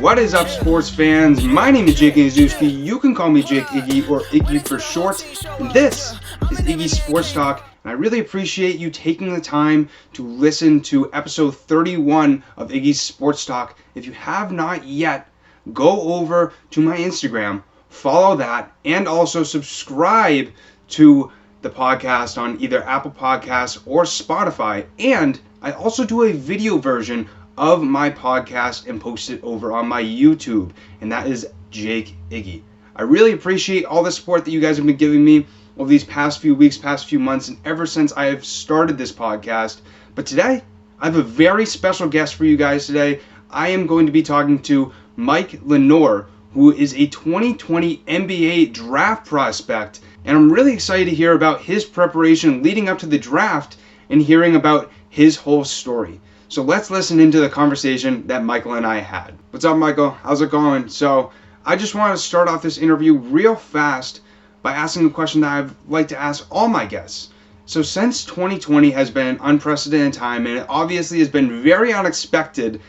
What is up, sports fans? My name is Jake Nizuski. You can call me Jake Iggy or Iggy for short. And this is Iggy Sports Talk. And I really appreciate you taking the time to listen to episode 31 of Iggy's Sports Talk. If you have not yet, go over to my Instagram, follow that, and also subscribe to the podcast on either Apple Podcasts or Spotify. And I also do a video version of my podcast and post it over on my YouTube, and that is Jake Iggy. I really appreciate all the support that you guys have been giving me over these past few weeks, past few months, and ever since I have started this podcast. But today, I have a very special guest for you guys today. I am going to be talking to Mike Lenoir, who is a 2020 NBA draft prospect, and I'm really excited to hear about his preparation leading up to the draft and hearing about his whole story. So let's listen into the conversation that Michael and I had. What's up, Michael? How's it going? So I just want to start off this interview real fast by asking a question that I've like to ask all my guests. So since 2020 has been an unprecedented time, and it obviously has been very unexpected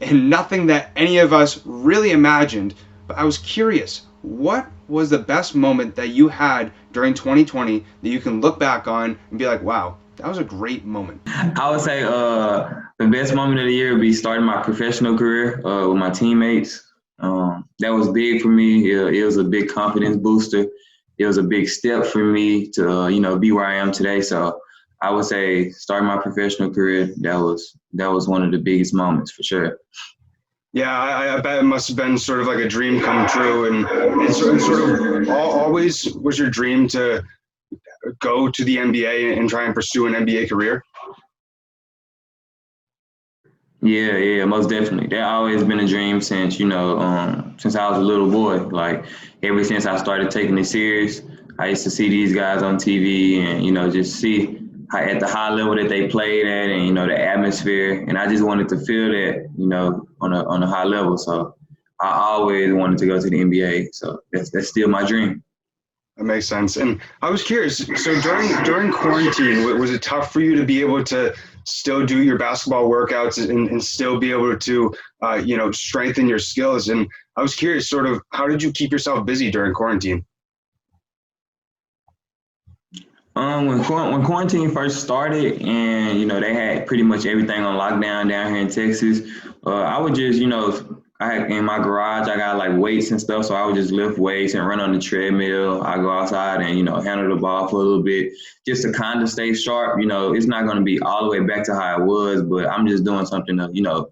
and nothing that any of us really imagined, but I was curious, what was the best moment that you had during 2020 that you can look back on and be like, wow, that was a great moment? I would say the best moment of the year would be starting my professional career with my teammates. That was big for me. It was a big confidence booster. It was a big step for me to, be where I am today. So I would say starting my professional career, that was one of the biggest moments for sure. Yeah, I bet it must have been sort of like a dream come true. And it's sort of always was your dream to go to the NBA and try and pursue an NBA career? Yeah, most definitely. That always been a dream since, since I was a little boy. Like ever since I started taking it serious, I used to see these guys on TV and, just see at the high level that they played at and, the atmosphere. And I just wanted to feel that, on a high level. So I always wanted to go to the NBA. So that's still my dream. That makes sense. And I was curious, so during quarantine, was it tough for you to be able to still do your basketball workouts and still be able to, strengthen your skills? And I was curious, sort of, how did you keep yourself busy during quarantine? When quarantine first started and, they had pretty much everything on lockdown down here in Texas, I would just, in my garage, I got like weights and stuff. So I would just lift weights and run on the treadmill. I go outside and, handle the ball for a little bit just to kind of stay sharp. It's not going to be all the way back to how it was, but I'm just doing something to,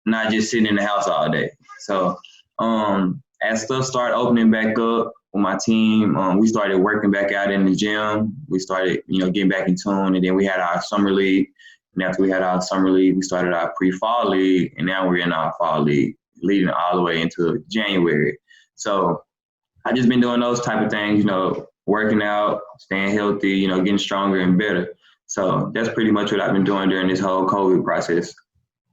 not just sitting in the house all day. So as stuff started opening back up with my team, we started working back out in the gym. We started, getting back in tune. And then we had our summer league. And after we had our summer league, we started our pre-fall league. And now we're in our fall league, leading all the way into January. So I just been doing those type of things, working out, staying healthy, getting stronger and better. So that's pretty much what I've been doing during this whole COVID process.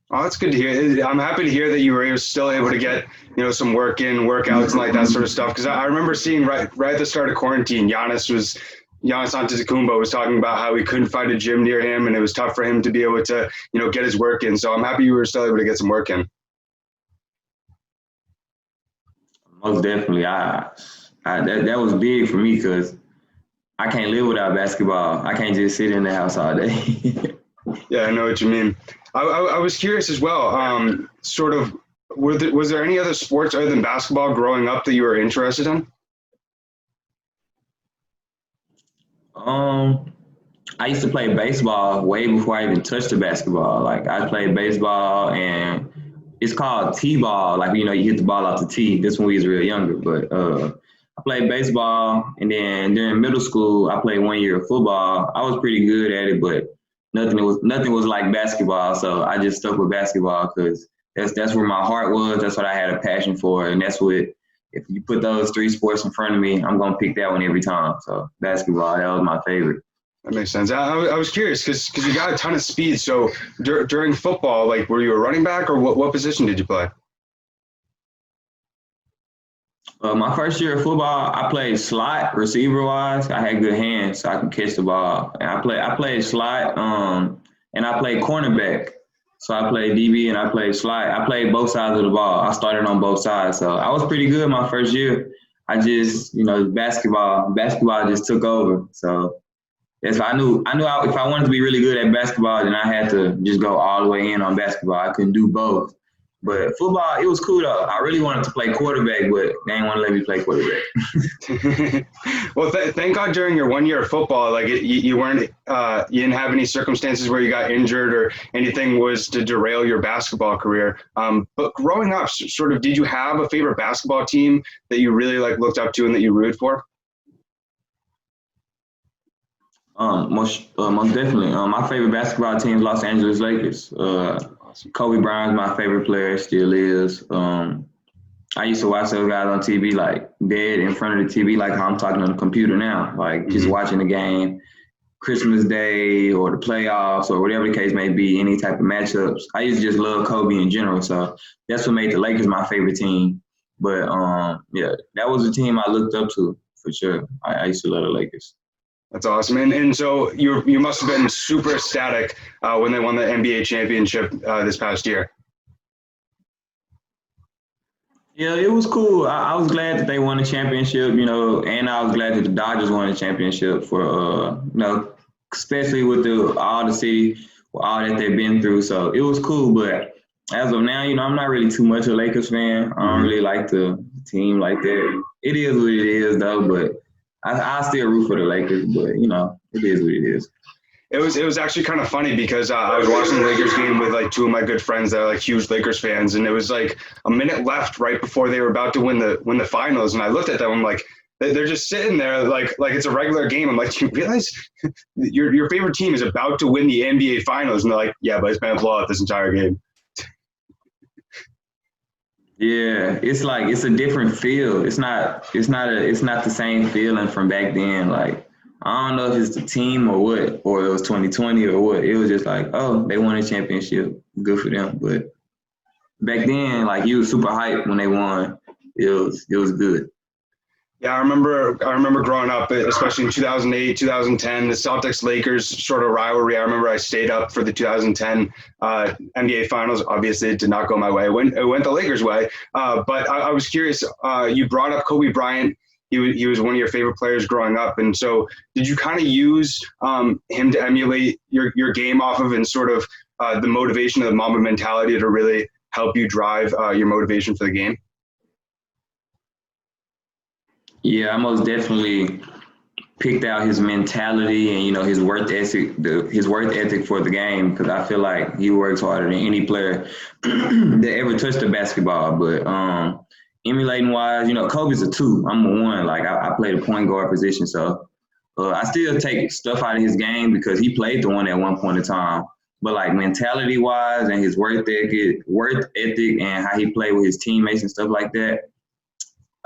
Oh, that's good to hear. I'm happy to hear that you were still able to get, some work in, workouts and like that sort of stuff. Because I remember seeing right at the start of quarantine, Giannis Antetokounmpo was talking about how he couldn't find a gym near him and it was tough for him to be able to, get his work in. So I'm happy you were still able to get some work in. Most definitely. That was big for me because I can't live without basketball. I can't just sit in the house all day. Yeah, I know what you mean. I was curious as well, was there any other sports other than basketball growing up that you were interested in? I used to play baseball way before I even touched the basketball. Like I played baseball and it's called T-ball. Like, you hit the ball off the tee. This when we was real younger. But I played baseball, and then during middle school, I played 1 year of football. I was pretty good at it, but nothing was like basketball. So I just stuck with basketball because that's where my heart was. That's what I had a passion for, and that's what. If you put those three sports in front of me, I'm gonna pick that one every time. So basketball, that was my favorite. That makes sense. I was curious because you got a ton of speed. So during football, like, were you a running back or what position did you play? My first year of football, I played slot receiver-wise. I had good hands, so I could catch the ball. And I played slot, and I played cornerback. So I played DB and I played slide. I played both sides of the ball. I started on both sides. So I was pretty good my first year. I just, basketball just took over. So yes, if I wanted to be really good at basketball, then I had to just go all the way in on basketball. I couldn't do both. But football, it was cool though. I really wanted to play quarterback, but they didn't want to let me play quarterback. Well, thank God during your 1 year of football, like you weren't, you didn't have any circumstances where you got injured or anything was to derail your basketball career. But growing up, sort of, did you have a favorite basketball team that you really like looked up to and that you rooted for? Most definitely. My favorite basketball team is Los Angeles Lakers. Awesome. Kobe Bryant's my favorite player, still is. I used to watch those guys on TV, like dead in front of the TV, like how I'm talking on the computer now, like just watching the game, Christmas Day or the playoffs or whatever the case may be, any type of matchups. I used to just love Kobe in general, so that's what made the Lakers my favorite team. But yeah, that was the team I looked up to for sure. I used to love the Lakers. That's awesome. And so you must have been super ecstatic when they won the NBA championship this past year. Yeah, it was cool. I was glad that they won the championship, and I was glad that the Dodgers won the championship for, especially with all the city, all that they've been through. So it was cool. But as of now, I'm not really too much a Lakers fan. I don't really like the team like that. It is what it is, though. But I still root for the Lakers. But, it is what it is. It was actually kind of funny because I was watching the Lakers game with like two of my good friends that are like huge Lakers fans, and it was like a minute left right before they were about to win the finals, and I looked at them. I'm like, they're just sitting there like it's a regular game. I'm like, do you realize your favorite team is about to win the NBA finals? And they're like, yeah, but it's been a blowout this entire game. Yeah, it's like it's a different feel. It's not the same feeling from back then. Like, I don't know if it's the team or what, or it was 2020 or what. It was just like, oh, they won a championship. Good for them. But back then, like, you was super hyped when they won. It was good. Yeah, I remember growing up, especially in 2008, 2010, the Celtics-Lakers sort of rivalry. I remember I stayed up for the 2010 NBA Finals. Obviously, it did not go my way. It went the Lakers' way. But I was curious, you brought up Kobe Bryant. He was one of your favorite players growing up. And so did you kind of use him to emulate your game off of and sort of the motivation of the Mamba mentality to really help you drive your motivation for the game? Yeah, I most definitely picked out his mentality and, his work ethic for the game, because I feel like he works harder than any player that ever touched the basketball. But emulating wise, Kobe's a 2. I'm a 1. Like, I play the point guard position. So I still take stuff out of his game because he played the 1 at one point in time. But like mentality wise and his work ethic and how he played with his teammates and stuff like that,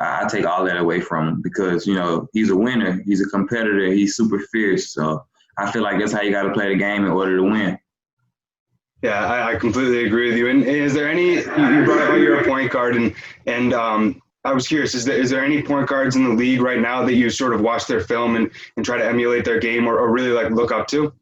I take all that away from him because, he's a winner. He's a competitor. He's super fierce. So I feel like that's how you got to play the game in order to win. Yeah, I completely agree with you. And is there any, you brought up you're a point guard, and I was curious, is there any point guards in the league right now that you sort of watch their film and try to emulate their game or really like look up to?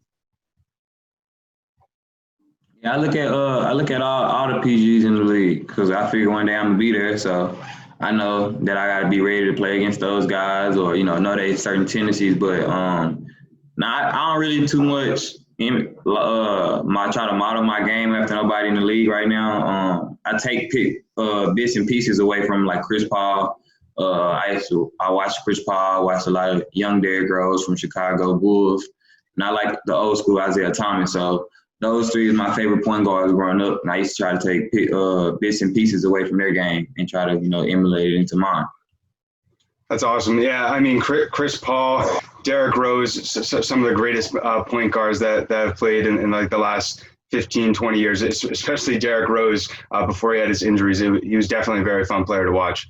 Yeah, I look at all the PGs in the league because I figure one day I'm gonna be there. So I know that I got to be ready to play against those guys or, know they certain tendencies. But I don't really too much try to model my game after nobody in the league right now. I take bits and pieces away from like Chris Paul. I watch Chris Paul, watch a lot of young Derrick Rose from Chicago Bulls. And I like the old school Isaiah Thomas. So those 3 is my favorite point guards growing up, and I used to try to take bits and pieces away from their game and try to, emulate it into mine. That's awesome. Yeah, I mean, Chris Paul, Derrick Rose, some of the greatest point guards that have played in like the last 15, 20 years, especially Derrick Rose before he had his injuries. He was definitely a very fun player to watch.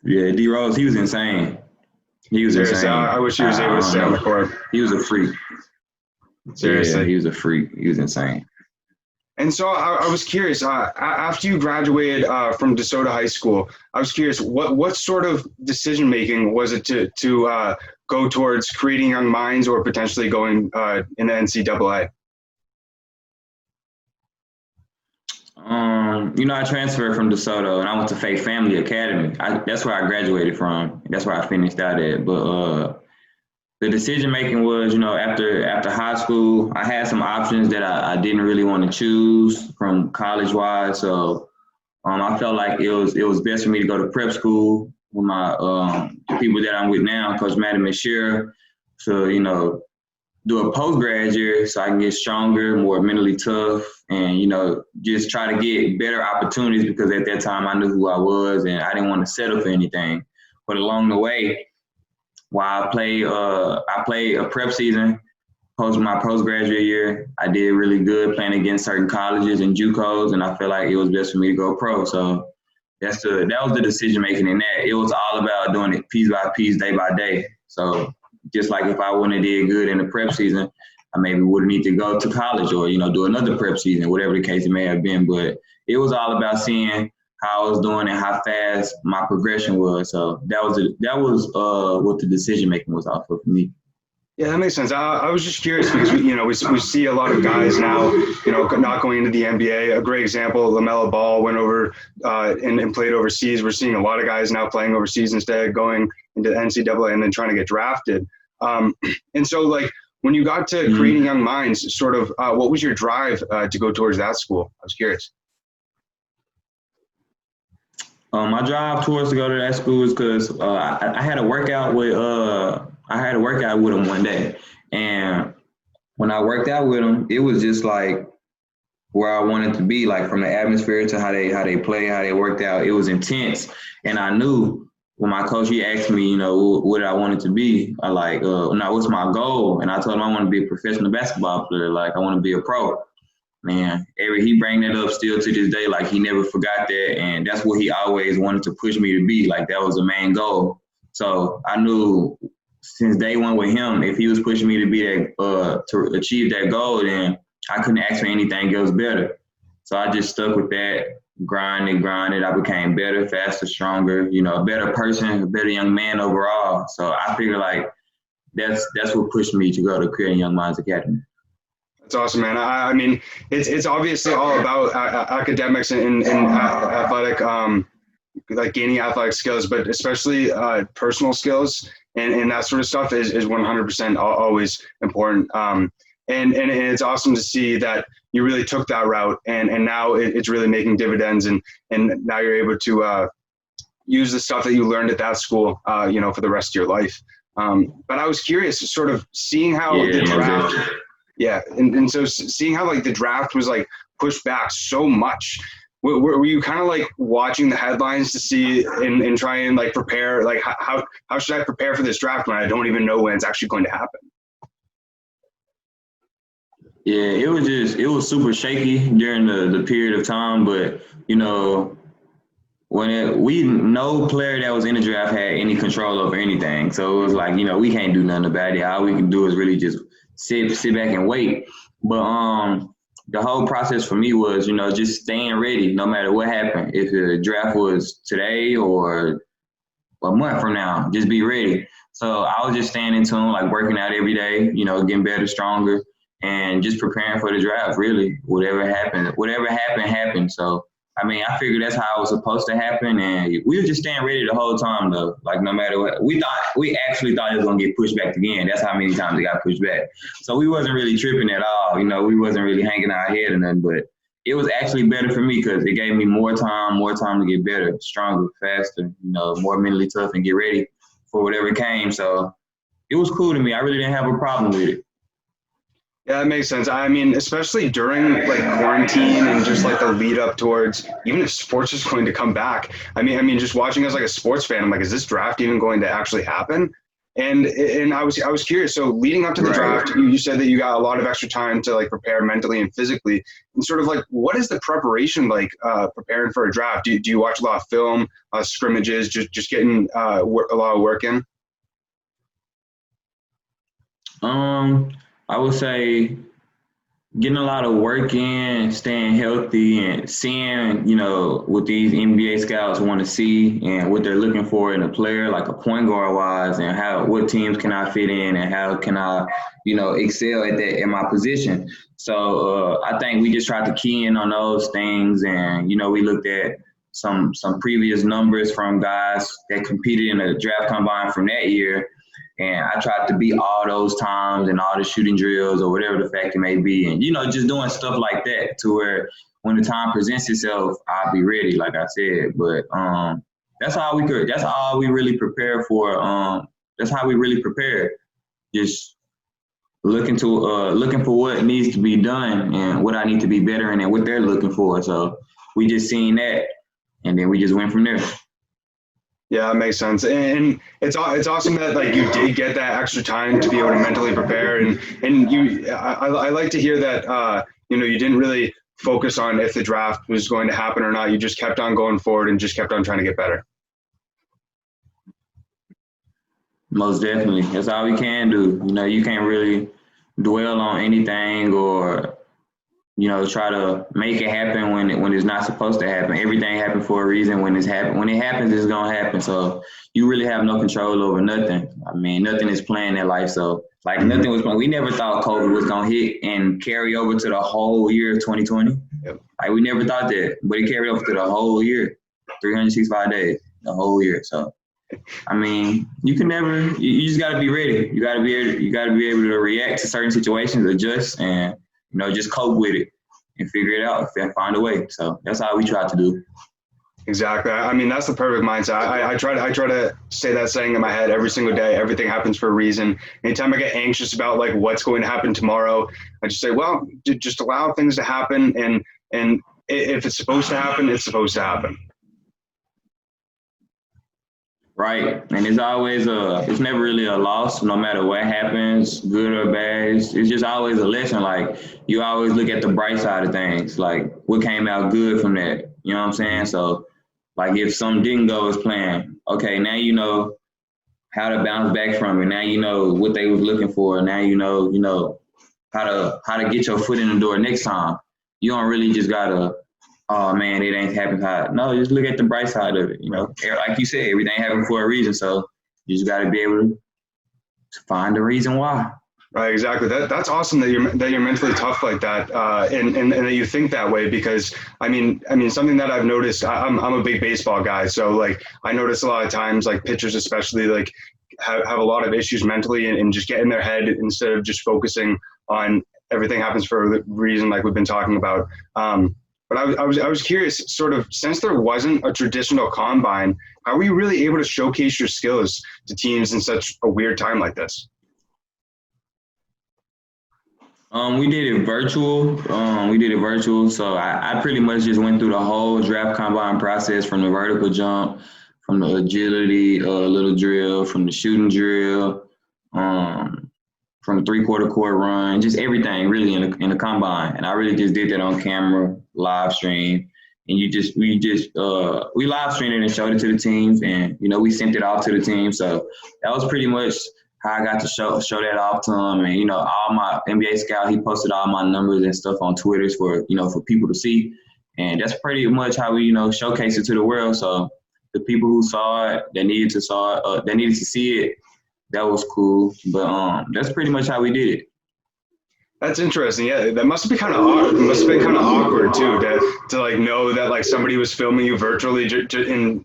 Yeah, D Rose, he was insane. He was insane. I wish he was able to stay on the court. He was a freak. Seriously. Yeah, he was a freak. He was insane. And so I was curious, after you graduated from DeSoto High School, I was curious, what sort of decision-making was it to go towards creating young minds or potentially going in the NCAA? I transferred from DeSoto and I went to Faith Family Academy. That's where I graduated from. That's where I finished out at. But the decision making was, after high school, I had some options that I didn't really want to choose from college wise. So I felt like it was best for me to go to prep school with my the people that I'm with now, Coach Matt and Miss Shearer, to do a post grad year so I can get stronger, more mentally tough, and just try to get better opportunities because at that time I knew who I was and I didn't want to settle for anything. But along the way, while I played a prep season my postgraduate year. I did really good playing against certain colleges and JUCOs, and I feel like it was best for me to go pro. So that was the decision making in that. It was all about doing it piece by piece, day by day. So just like if I wouldn't have did good in the prep season, I maybe would need to go to college or do another prep season, whatever the case it may have been. But it was all about seeing how I was doing and how fast my progression was. So that was what the decision making was off of for me. Yeah, that makes sense. I was just curious because we see a lot of guys now, not going into the NBA. A great example, LaMelo Ball went over and played overseas. We're seeing a lot of guys now playing overseas instead, going into the NCAA and then trying to get drafted. And so, like, when you got to Creating Young Minds, sort of, what was your drive to go towards that school? I was curious. My drive towards to go to that school is because I had a workout with him one day, and when I worked out with him, it was just like where I wanted to be, like from the atmosphere to how they play, how they worked out. It was intense, and I knew when my coach he asked me, what I wanted to be. I like, now what's my goal? And I told him I want to be a professional basketball player. Like I want to be a pro. Man, he bring that up still to this day. Like he never forgot that, and that's what he always wanted to push me to be. Like that was the main goal. So I knew since day one with him, if he was pushing me to be that to achieve that goal, then I couldn't ask for anything else better. So I just stuck with that, grinded. I became better, faster, stronger. A better person, a better young man overall. So I figured like that's what pushed me to go to Creating Young Minds Academy. That's awesome, man. I mean, it's obviously all about academics and athletic, like gaining athletic skills, but especially personal skills and that sort of stuff is 100% always important. And it's awesome to see that you really took that route, and now it's really making dividends, and now you're able to use the stuff that you learned at that school, for the rest of your life. But I was curious, sort of seeing how the draft. Yeah, and so seeing how like the draft was like pushed back so much, were you kind of like watching the headlines to see and try and like prepare, like how should I prepare for this draft when I don't even know when it's actually going to happen? Yeah, it was super shaky during the period of time, but no player that was in the draft had any control over anything. So it was like, we can't do nothing about it. All we can do is really just sit back and wait. But the whole process for me was, just staying ready no matter what happened. If the draft was today or a month from now, just be ready. So I was just staying in tune, like working out every day, getting better, stronger, and just preparing for the draft, really. Whatever happened, happened. So I mean, I figured that's how it was supposed to happen, and we were just staying ready the whole time, though. Like, no matter what, we actually thought it was gonna get pushed back again. That's how many times it got pushed back. So we wasn't really tripping at all. We wasn't really hanging our head or nothing. But it was actually better for me because it gave me more time to get better, stronger, faster. More mentally tough and get ready for whatever came. So it was cool to me. I really didn't have a problem with it. Yeah, that makes sense. I mean, especially during like quarantine and just like the lead up towards, even if sports is going to come back. I mean, just watching as like a sports fan, I'm like, is this draft even going to actually happen? And I was curious. So leading up to the draft, you said that you got a lot of extra time to like prepare mentally and physically. And sort of like, what is the preparation like preparing for a draft? Do you watch a lot of film, scrimmages, just getting a lot of work in? I would say getting a lot of work in, staying healthy, and seeing, what these NBA scouts want to see and what they're looking for in a player, like a point guard wise, and what teams can I fit in and how can I, excel at that in my position. So I think we just tried to key in on those things, and we looked at some previous numbers from guys that competed in the draft combine from that year. And I tried to beat all those times and all the shooting drills or whatever the fact it may be. And, just doing stuff like that to where when the time presents itself, I'll be ready, like I said. But that's all we really prepare for. That's how we really prepare. Just looking for what needs to be done and what I need to be better in and what they're looking for. So we just seen that, and then we just went from there. Yeah, that makes sense, and it's awesome that like you did get that extra time to be able to mentally prepare, and I like to hear that you didn't really focus on if the draft was going to happen or not. You just kept on going forward and just kept on trying to get better. Most definitely, that's all we can do. You can't really dwell on anything or try to make it happen when it's not supposed to happen. Everything happens for a reason. When it happens, it's gonna happen. So you really have no control over nothing. I mean, nothing is planned in life. So like nothing was planned. We never thought COVID was gonna hit and carry over to the whole year of 2020. Yep. Like we never thought that, but it carried over to the whole year, 365 days, the whole year. So I mean, you can never. You just got to be ready. You got to be able to react to certain situations, adjust, and just cope with it and figure it out and find a way. So that's how we try to do. Exactly. I mean, that's the perfect mindset. I try to say that saying in my head every single day. Everything happens for a reason. Anytime I get anxious about like what's going to happen tomorrow, I just say, well, just allow things to happen, and if it's supposed to happen, it's supposed to happen. Right. And it's always it's never really a loss, no matter what happens, good or bad. It's just always a lesson. Like you always look at the bright side of things, like what came out good from that. You know what I'm saying? So like if something didn't go as planned, okay, now you know how to bounce back from it. Now you know what they was looking for. Now you know how to get your foot in the door next time. You don't really just gotta, oh man, it ain't happened. No, just look at the bright side of it. Like you said, everything happened for a reason. So you just got to be able to find the reason why. Right, exactly. That's awesome that you're mentally tough like that, and that you think that way. Because I mean, something that I've noticed. I'm a big baseball guy, so like I notice a lot of times, like pitchers especially, like have a lot of issues mentally and just get in their head instead of just focusing on everything happens for a reason, like we've been talking about. But I was curious, sort of, since there wasn't a traditional combine, how were you really able to showcase your skills to teams in such a weird time like this? We did it virtual. So I pretty much just went through the whole draft combine process, from the vertical jump, from the agility, little drill, from the shooting drill, from the 3/4 court run, just everything really in the combine. And I really just did that on camera, live stream. And we live streamed it and showed it to the teams, and we sent it off to the team. So that was pretty much how I got to show that off to them. And all my NBA scout, he posted all my numbers and stuff on Twitter for people to see. And that's pretty much how we showcase it to the world. So the people who saw it, they needed to see it. That was cool. But that's pretty much how we did it. That's interesting. Yeah, that must have been kind of awkward. It must have been kind of awkward too, to like know that like somebody was filming you virtually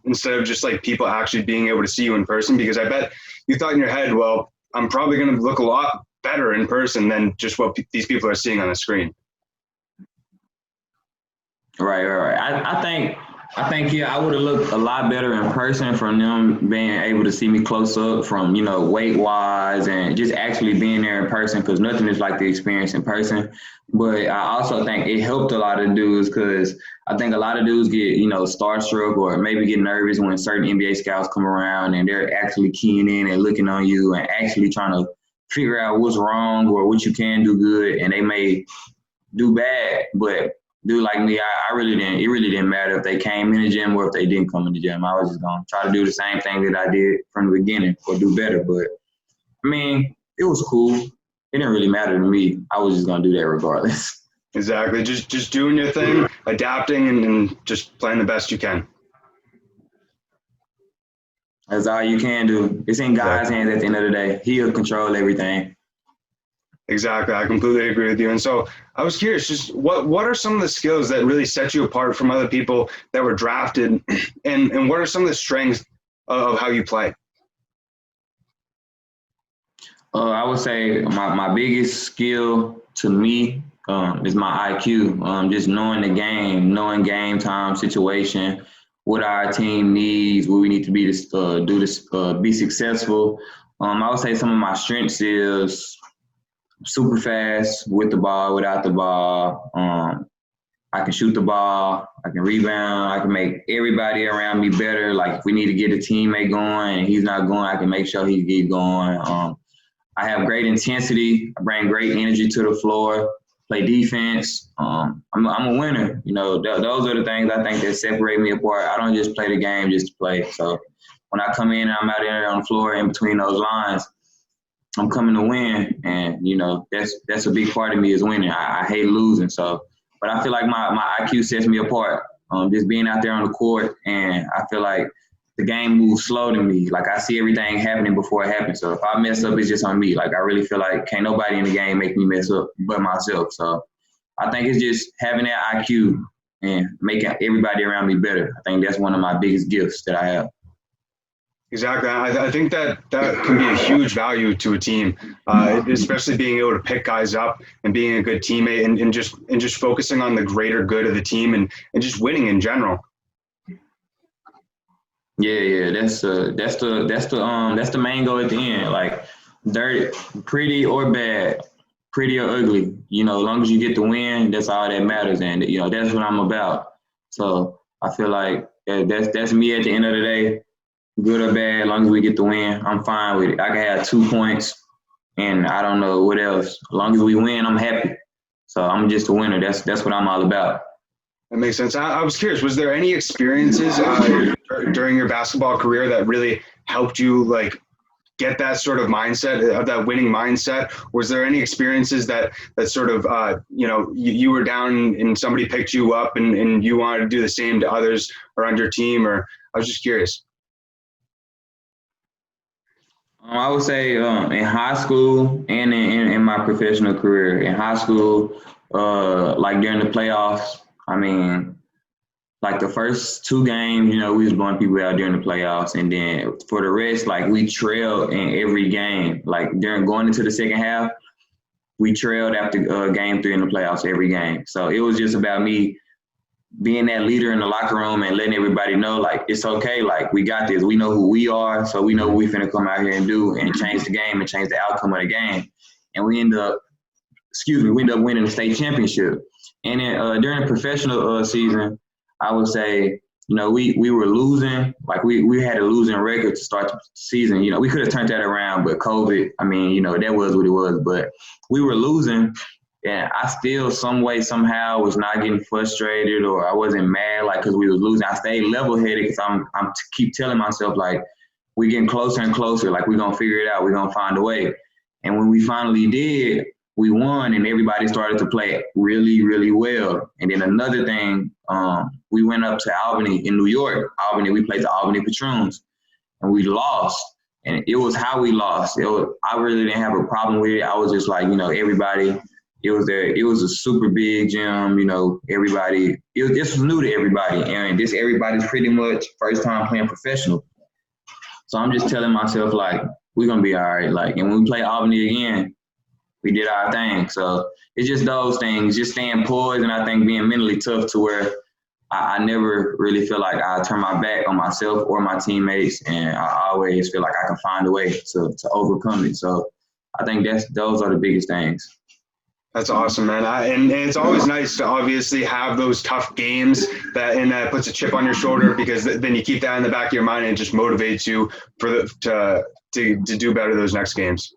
instead of just like people actually being able to see you in person. Because I bet you thought in your head, well, I'm probably going to look a lot better in person than just what these people are seeing on the screen. Right. I think yeah, I would have looked a lot better in person from them being able to see me close up, from weight wise and just actually being there in person, because nothing is like the experience in person. But I also think it helped a lot of dudes, because I think a lot of dudes get starstruck or maybe get nervous when certain NBA scouts come around and they're actually keying in and looking on you and actually trying to figure out what's wrong or what you can do good, and they may do bad. But dude like me, I really didn't. It really didn't matter if they came in the gym or if they didn't come in the gym. I was just gonna try to do the same thing that I did from the beginning or do better. But I mean, it was cool. It didn't really matter to me. I was just gonna do that regardless. Exactly. Just doing your thing, adapting, and just playing the best you can. That's all you can do. It's in God's Exactly. hands at the end of the day. He'll control everything. Exactly. I completely agree with you. And so I was curious, just what are some of the skills that really set you apart from other people that were drafted, and what are some of the strengths of how you play? I would say my biggest skill to me is my IQ. Just knowing the game, knowing game time situation, what our team needs, what we need to be to do this, be successful. I would say some of my strengths is super fast with the ball, without the ball. I can shoot the ball. I can rebound. I can make everybody around me better. Like if we need to get a teammate going and he's not going, I can make sure he get going. I have great intensity. I bring great energy to the floor. Play defense. I'm a winner. You know, those are the things I think that separate me apart. I don't just play the game just to play. So when I come in and I'm out there on the floor in between those lines, I'm coming to win, and you know that's a big part of me is winning. I hate losing, so but I feel like my IQ sets me apart. Just being out there on the court, and I feel like the game moves slow to me. Like I see everything happening before it happens. So if I mess up, it's just on me. Like I really feel like can't nobody in the game make me mess up but myself. So I think it's just having that IQ and making everybody around me better. I think that's one of my biggest gifts that I have. Exactly. I think that can be a huge value to a team, especially being able to pick guys up and being a good teammate, and just focusing on the greater good of the team, and just winning in general. Yeah, that's the main goal at the end. Like dirty, pretty or bad, pretty or ugly. You know, as long as you get the win, that's all that matters, and you know that's what I'm about. So I feel like that's me at the end of the day. Good or bad, as long as we get the win, I'm fine with it. I can have 2 points, and I don't know what else. As long as we win, I'm happy. So I'm just a winner. That's what I'm all about. That makes sense. I was curious, was there any experiences during your basketball career that really helped you like get that sort of mindset, that winning mindset? Was there any experiences that sort of you were down and somebody picked you up, and you wanted to do the same to others around your team? Or I was just curious. I would say in high school and in my professional career. In high school, like during the playoffs, I mean, like the first two games, you know, we was blowing people out during the playoffs, and then for the rest, like we trailed in every game. Like during going into the second half, we trailed after game three in the playoffs every game. So it was just about me being that leader in the locker room and letting everybody know, like, it's okay. Like, we got this. We know who we are, so we know what we finna come out here and do and change the game and change the outcome of the game. And we end up winning the state championship. And then during the professional season, I would say, you know, we were losing. Like, we had a losing record to start the season. You know, we could have turned that around, but COVID, I mean, you know, that was what it was. But we were losing. And I still, some way, somehow, was not getting frustrated, or I wasn't mad, like, because we was losing. I stayed level-headed because I'm keep telling myself, like, we getting closer and closer. Like, we're going to figure it out. We're going to find a way. And when we finally did, we won, and everybody started to play really, really well. And then another thing, we went up to Albany in New York. We played the Albany Patroons, and we lost. And it was how we lost. I really didn't have a problem with it. I was just like, you know, everybody – it was a super big gym, you know, everybody, this was new to everybody. And everybody's pretty much first time playing professional. So I'm just telling myself, like, we're going to be all right. Like, and when we play Albany again, we did our thing. So it's just those things, just staying poised, and I think being mentally tough to where I never really feel like I turn my back on myself or my teammates. And I always feel like I can find a way to overcome it. So I think those are the biggest things. That's awesome, man. And it's always nice to obviously have those tough games that puts a chip on your shoulder, because then you keep that in the back of your mind and it just motivates you to do better those next games.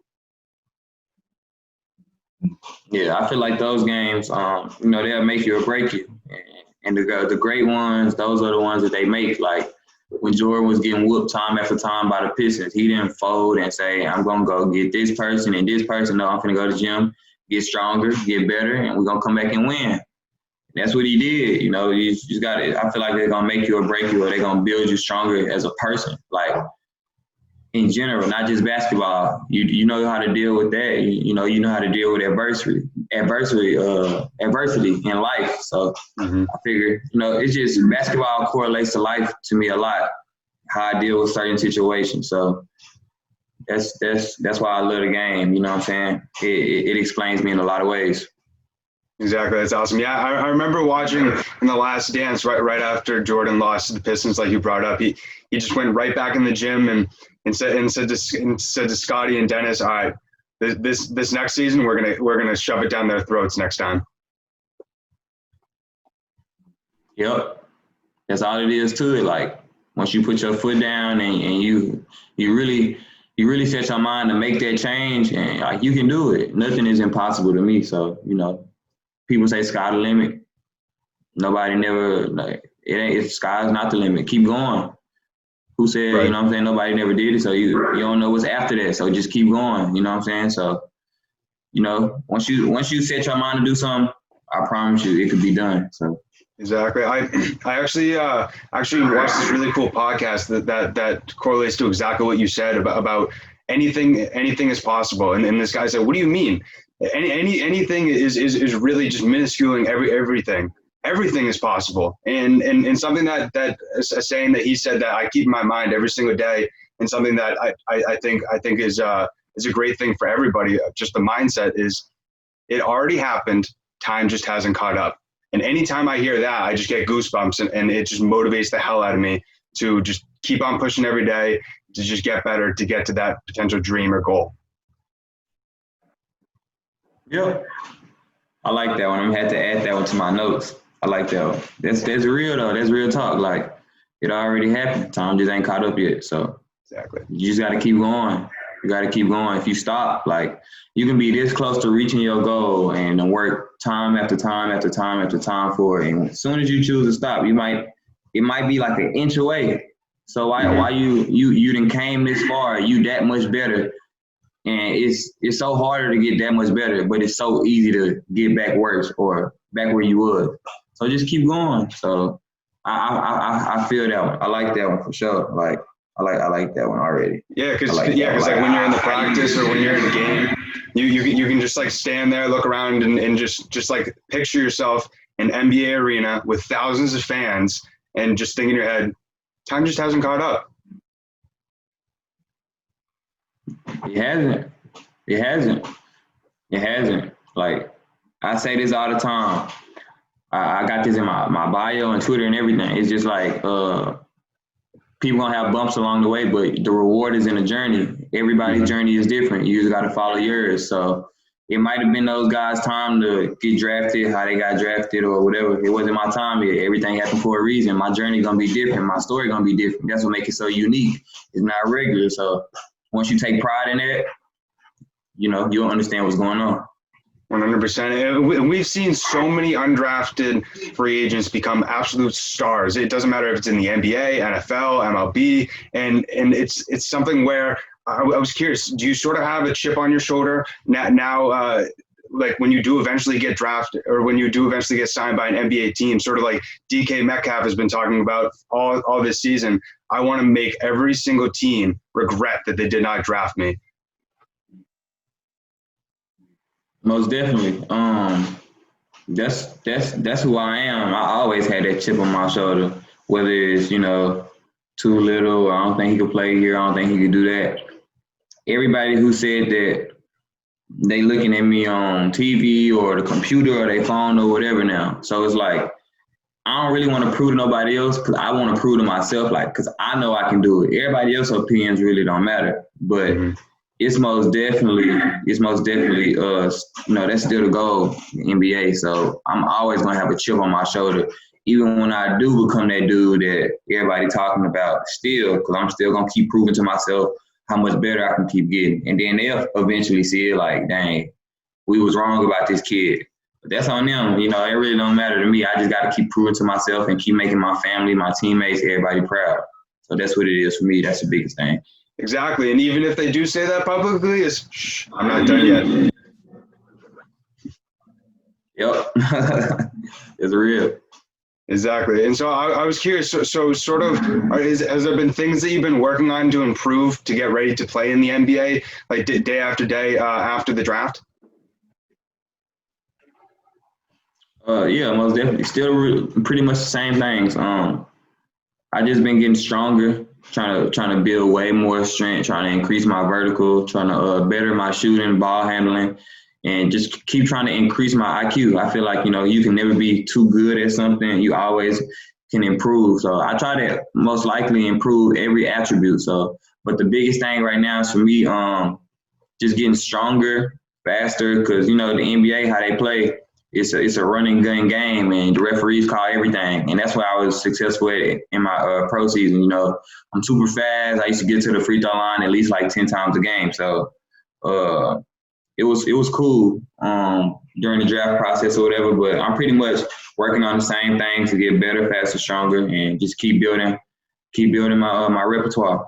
Yeah, I feel like those games, you know, they'll make you or break you. And the great ones, those are the ones that they make. Like when Jordan was getting whooped time after time by the Pistons, he didn't fold and say, I'm going to go get this person and this person. No, I'm going to go to the gym get stronger, get better, and we're gonna come back and win. That's what he did. You know, you just got it. I feel like they're gonna make you or break you, or they're gonna build you stronger as a person. Like in general, not just basketball. You know how to deal with that. You know how to deal with adversity in life. So I figure, it's just basketball correlates to life to me a lot. How I deal with certain situations. So that's why I love the game. You know what I'm saying? It explains me in a lot of ways. Exactly. That's awesome. Yeah, I remember watching in The Last Dance right after Jordan lost to the Pistons, like you brought up. He just went right back in the gym and said to Scotty and Dennis, all right, this next season we're gonna shove it down their throats next time. Yep. That's all it is to it. Like once you put your foot down and you really set your mind to make that change, and like you can do it. Nothing is impossible to me. So, people say sky the limit. Nobody never, sky's not the limit. Keep going. Who said, right. You know what I'm saying? Nobody never did it. So you don't know what's after that. So just keep going. You know what I'm saying? So, once you set your mind to do something, I promise you it could be done. So exactly. I actually watched this really cool podcast that correlates to exactly what you said about anything is possible. And this guy said, what do you mean? Anything is really just minusculing everything. Everything is possible. And something that a saying that he said that I keep in my mind every single day, and something that I think is a great thing for everybody. Just the mindset is, it already happened. Time just hasn't caught up. And anytime I hear that, I just get goosebumps, and it just motivates the hell out of me to just keep on pushing every day to just get better, to get to that potential dream or goal. Yep. I like that one. I'm gonna have to add that one to my notes. I like that one. That's real though. That's real talk. Like it already happened. Time just ain't caught up yet. So exactly. You just gotta keep going. You gotta keep going. If you stop, like you can be this close to reaching your goal and work time after time after time after time for it. And as soon as you choose to stop, it might be like an inch away. So why you done came this far, you that much better. And it's so harder to get that much better, but it's so easy to get back worse or back where you was. So just keep going. So I feel that one. I like that one for sure. Like I like that one already. Yeah, because like when you're in the practice or when you're in the game, you can just like stand there, look around, and just like picture yourself in an NBA arena with thousands of fans, and just think in your head, time just hasn't caught up. It hasn't. Like I say this all the time. I got this in my bio and Twitter and everything. It's just like people gonna have bumps along the way, but the reward is in the journey. Everybody's journey is different. You just gotta follow yours. So it might have been those guys' time to get drafted, how they got drafted or whatever. It wasn't my time yet. Everything happened for a reason. My journey gonna be different. My story gonna be different. That's what makes it so unique. It's not regular. So once you take pride in it, you'll understand what's going on. 100%. And we've seen so many undrafted free agents become absolute stars. It doesn't matter if it's in the NBA, NFL, MLB, and it's something where I was curious. Do you sort of have a chip on your shoulder now? Like when you do eventually get drafted, or when you do eventually get signed by an NBA team, sort of like DK Metcalf has been talking about all this season. I want to make every single team regret that they did not draft me. Most definitely. That's who I am. I always had that chip on my shoulder, whether it's, too little, or I don't think he could play here, I don't think he could do that. Everybody who said that, they looking at me on TV or the computer or their phone or whatever now. So it's like, I don't really want to prove to nobody else, because I want to prove to myself, because I know I can do it. Everybody else's opinions really don't matter. But it's most definitely that's still the goal in NBA. So I'm always going to have a chip on my shoulder, even when I do become that dude that everybody talking about still, because I'm still going to keep proving to myself how much better I can keep getting. And then they'll eventually see it like, dang, we was wrong about this kid. But that's on them. It really don't matter to me. I just got to keep proving to myself and keep making my family, my teammates, everybody proud. So that's what it is for me. That's the biggest thing. Exactly. And even if they do say that publicly, I'm not done yet. Yep. It's real. Exactly. And so I was curious. So sort of, has there been things that you've been working on to improve to get ready to play in the NBA, like day after day after the draft? Yeah, most definitely. Still pretty much the same things. I just been getting stronger, trying to build way more strength, trying to increase my vertical, trying to better my shooting, ball handling, and just keep trying to increase my IQ. I feel like you can never be too good at something. You always can improve. So I try to most likely improve every attribute. So, but the biggest thing right now is for me, just getting stronger, faster, because the NBA how they play. It's a running gun game, and the referees call everything, and that's why I was successful at in my pro season. I'm super fast. I used to get to the free throw line at least like 10 times a game. So uh, it was cool during the draft process or whatever. But I'm pretty much working on the same things to get better, faster, stronger, and just keep building my repertoire.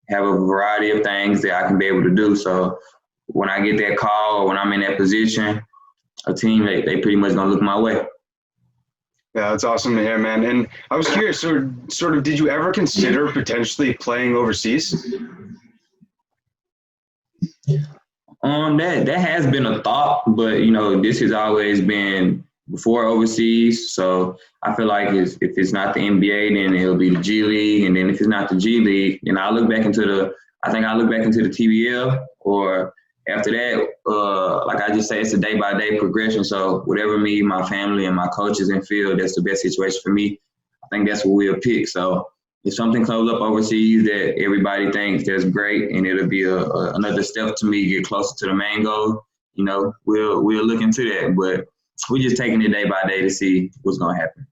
Have a variety of things that I can be able to do. So when I get that call or when I'm in that position, a team they pretty much gonna look my way. Yeah, that's awesome to hear, man. And I was curious, sort of, did you ever consider potentially playing overseas? That has been a thought, but this has always been before overseas. So I feel like if it's not the NBA, then it'll be the G League, and then if it's not the G League, then I look back into the TBL, or after that, like I just say, it's a day by day progression. So whatever me, my family, and my coaches and feel that's the best situation for me, I think that's what we'll pick. So if something comes up overseas that everybody thinks that's great, and it'll be another step to me get closer to the main goal, we'll look into that. But we're just taking it day by day to see what's gonna happen.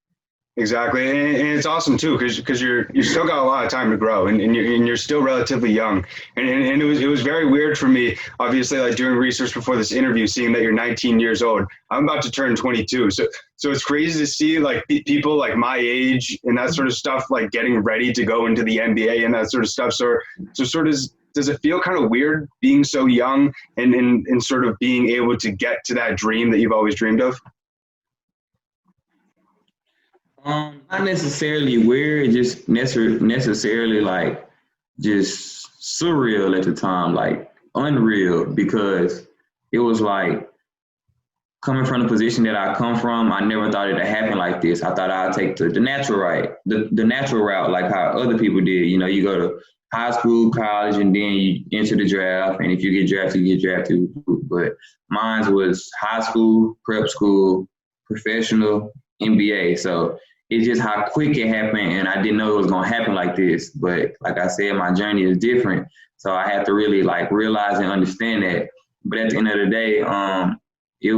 Exactly, and it's awesome too because you still got a lot of time to grow, and you're still relatively young, and it was very weird for me, obviously, like doing research before this interview, seeing that you're 19 years old. I'm about to turn 22, so it's crazy to see like people like my age and that sort of stuff, like getting ready to go into the NBA and that sort of stuff. So sort of does it feel kind of weird being so young and sort of being able to get to that dream that you've always dreamed of? Not necessarily weird, just necessarily like just surreal at the time, like unreal, because it was like coming from the position that I come from, I never thought it'd happen like this. I thought I'd take the natural the natural route, like how other people did. You go to high school, college, and then you enter the draft. And if you get drafted, you get drafted. But mine was high school, prep school, professional, NBA. So it's just how quick it happened, and I didn't know it was gonna happen like this. But like I said, my journey is different, so I had to really like realize and understand that. But at the end of the day, it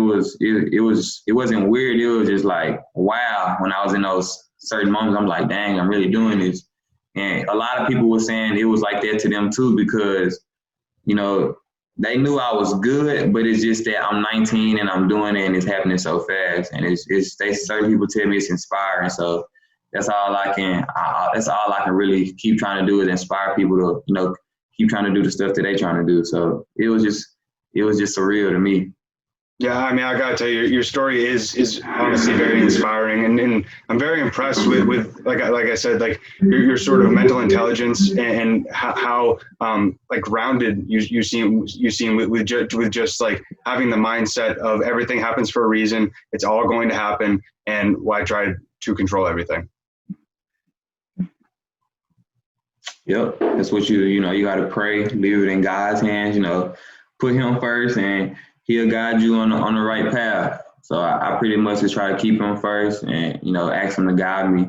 wasn't weird. It was just like wow. When I was in those certain moments, I'm like, dang, I'm really doing this. And a lot of people were saying it was like that to them too, because you know they knew I was good, but it's just that I'm 19 and I'm doing it and it's happening so fast. And certain people tell me it's inspiring. So that's all I can really keep trying to do is inspire people to, keep trying to do the stuff that they trying to do. So it was just surreal to me. Yeah, I mean, I gotta tell you, your story is honestly very inspiring, and I'm very impressed with like I said, like your sort of mental intelligence and how like grounded you seem with just like having the mindset of everything happens for a reason, it's all going to happen, and why try to control everything. Yep, that's what you got to pray, leave it in God's hands. Put Him first, and He'll guide you on the right path. So I pretty much just try to keep Him first, and ask Him to guide me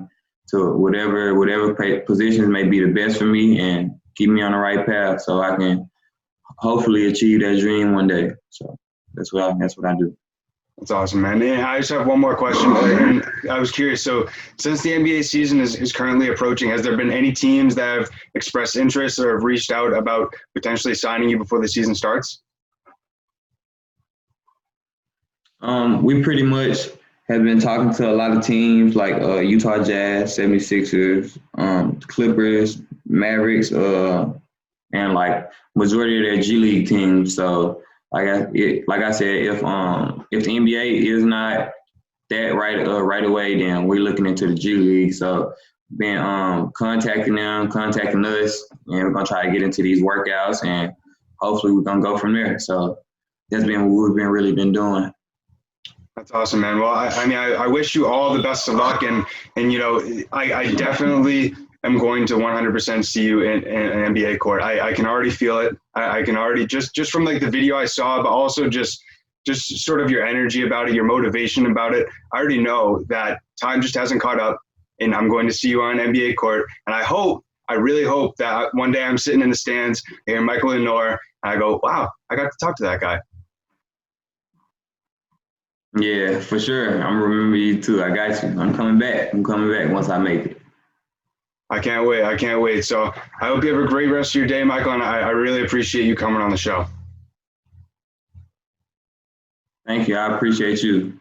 to whatever positions may be the best for me, and keep me on the right path, so I can hopefully achieve that dream one day. So that's what I do. That's awesome, man. And I just have one more question. And I was curious. So since the NBA season is currently approaching, has there been any teams that have expressed interest or have reached out about potentially signing you before the season starts? We pretty much have been talking to a lot of teams like Utah Jazz, 76ers, Clippers, Mavericks, and like majority of their G League teams. So like I said, if the NBA is not that right away, then we're looking into the G League. So been contacting them, contacting us, and we're gonna try to get into these workouts, and hopefully we're gonna go from there. So that's been what we've been really been doing. That's awesome, man. Well, I mean, I wish you all the best of luck, and you know, I definitely am going to 100% see you in an NBA court. I can already feel it. I can already just from like the video I saw, but also just sort of your energy about it, your motivation about it. I already know that time just hasn't caught up, and I'm going to see you on an NBA court. And I really hope that one day I'm sitting in the stands hearing Michael Lenoir, and I go, wow, I got to talk to that guy. Yeah, for sure. I'm remember you too. I got you. I'm coming back. I'm coming back once I make it. I can't wait. I can't wait. So I hope you have a great rest of your day, Michael, and I really appreciate you coming on the show. Thank you. I appreciate you.